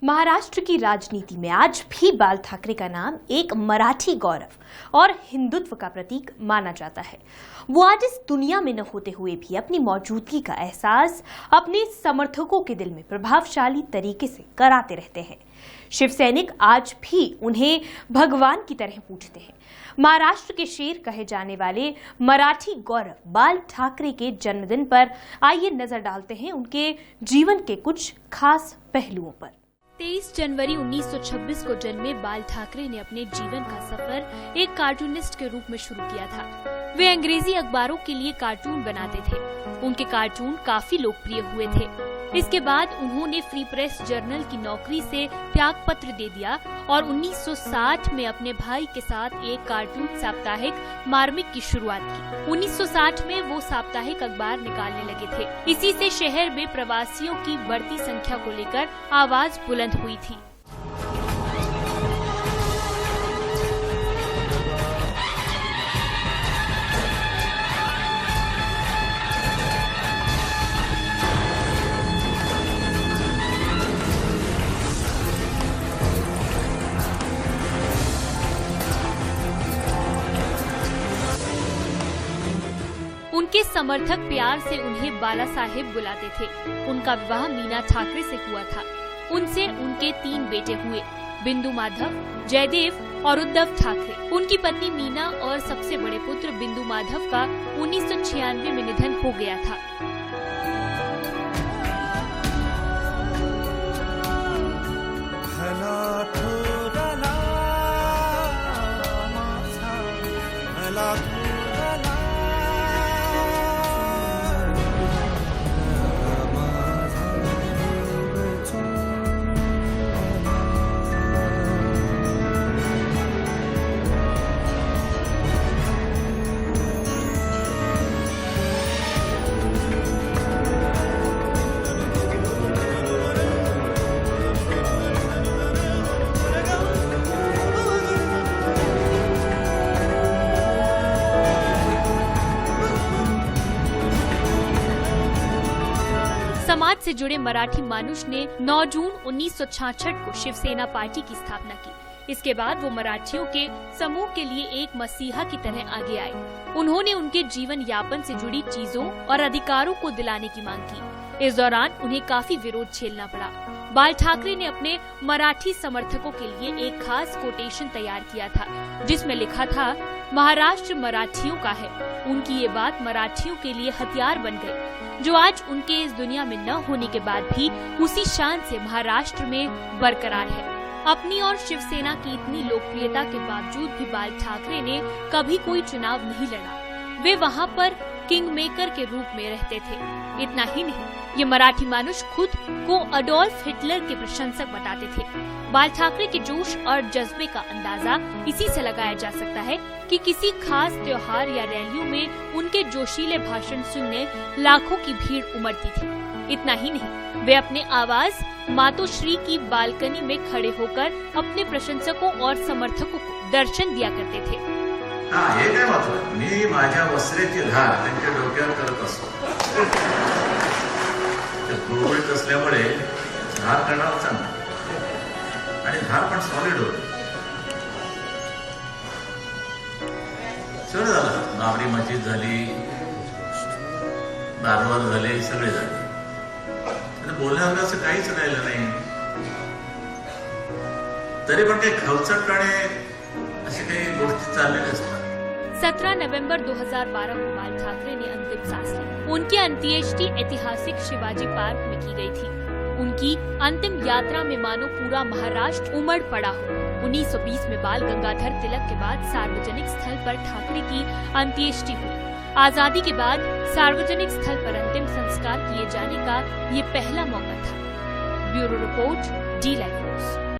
महाराष्ट्र की राजनीति में आज भी बाल ठाकरे का नाम एक मराठी गौरव और हिंदुत्व का प्रतीक माना जाता है। वो आज इस दुनिया में न होते हुए भी अपनी मौजूदगी का एहसास अपने समर्थकों के दिल में प्रभावशाली तरीके से कराते रहते हैं। शिव सैनिक आज भी उन्हें भगवान की तरह पूजते हैं। महाराष्ट्र के शेर कहे जाने वाले मराठी गौरव बाल ठाकरे के जन्मदिन पर आइए नजर डालते हैं उनके जीवन के कुछ खास पहलुओं पर। 23 जनवरी 1926 को जन्मे बाल ठाकरे ने अपने जीवन का सफर एक कार्टूनिस्ट के रूप में शुरू किया था। वे अंग्रेजी अखबारों के लिए कार्टून बनाते थे। उनके कार्टून काफी लोकप्रिय हुए थे। इसके बाद उन्होंने फ्री प्रेस जर्नल की नौकरी से त्यागपत्र दे दिया और 1960 में अपने भाई के साथ एक कार्टून साप्ताहिक मार्मिक की शुरुआत की। 1960 में वो साप्ताहिक अखबार निकालने लगे थे। इसी से शहर में प्रवासियों की बढ़ती संख्या को लेकर आवाज बुलंद हुई थी। उनके समर्थक प्यार से उन्हें बाला साहेब बुलाते थे। उनका विवाह मीना ठाकरे से हुआ था। उनसे उनके 3 बेटे हुए, बिंदु माधव, जयदेव और उद्धव ठाकरे। उनकी पत्नी मीना और सबसे बड़े पुत्र बिंदु माधव का 1996 में निधन हो गया था। समाज से जुड़े मराठी मानुष ने 9 जून 1966 को शिवसेना पार्टी की स्थापना की। इसके बाद वो मराठियों के समूह के लिए एक मसीहा की तरह आगे आए। उन्होंने उनके जीवन यापन से जुड़ी चीजों और अधिकारों को दिलाने की मांग की। इस दौरान उन्हें काफी विरोध झेलना पड़ा। बाल ठाकरे ने अपने मराठी समर्थकों के लिए एक खास कोटेशन तैयार किया था, जिसमें लिखा था, महाराष्ट्र मराठियों का है। उनकी ये बात मराठियों के लिए हथियार बन गई, जो आज उनके इस दुनिया में न होने के बाद भी उसी शान से महाराष्ट्र में बरकरार है। अपनी और शिवसेना की इतनी लोकप्रियता के बावजूद भी बाल ठाकरे ने कभी कोई चुनाव नहीं लड़ा। वे वहाँ पर किंग मेकर के रूप में रहते थे। इतना ही नहीं, ये मराठी मानुष खुद को अडोल्फ हिटलर के प्रशंसक बताते थे। बाल ठाकरे के जोश और जज्बे का अंदाजा इसी से लगाया जा सकता है कि किसी खास त्योहार या रैलियों में उनके जोशीले भाषण सुनने लाखों की भीड़ उमड़ती थी। इतना ही नहीं, वे अपने आवाज मातोश्री की बालकनी में खड़े होकर अपने प्रशंसकों और समर्थकों को दर्शन दिया करते थे। हे काय महत्व, मी माझ्या वस्त्रेची धार त्यांच्या डोक्यावर करत असतो। गुळगुळीत असल्यामुळे धार करणार चांगला आणि धार पण सॉलिड होते। सगळं झालं, बाबरी मस्जिद झाली, दारवार झाले, सगळे झाले। बोलण्यावर असं काहीच राहिलं नाही। तरी पण ते खवचटपणे असे काही गोष्टी चाललेल्या असतात। 17 नवंबर 2012 को बाल ठाकरे ने अंतिम सांस ली। उनकी अंत्येष्टि ऐतिहासिक शिवाजी पार्क में की गई थी। उनकी अंतिम यात्रा में मानो पूरा महाराष्ट्र उमड़ पड़ा हो। 1920 में बाल गंगाधर तिलक के बाद सार्वजनिक स्थल पर ठाकरे की अंत्येष्टि हुई। आजादी के बाद सार्वजनिक स्थल पर अंतिम संस्कार किए जाने का ये पहला मौका था। Bureau report, D live news.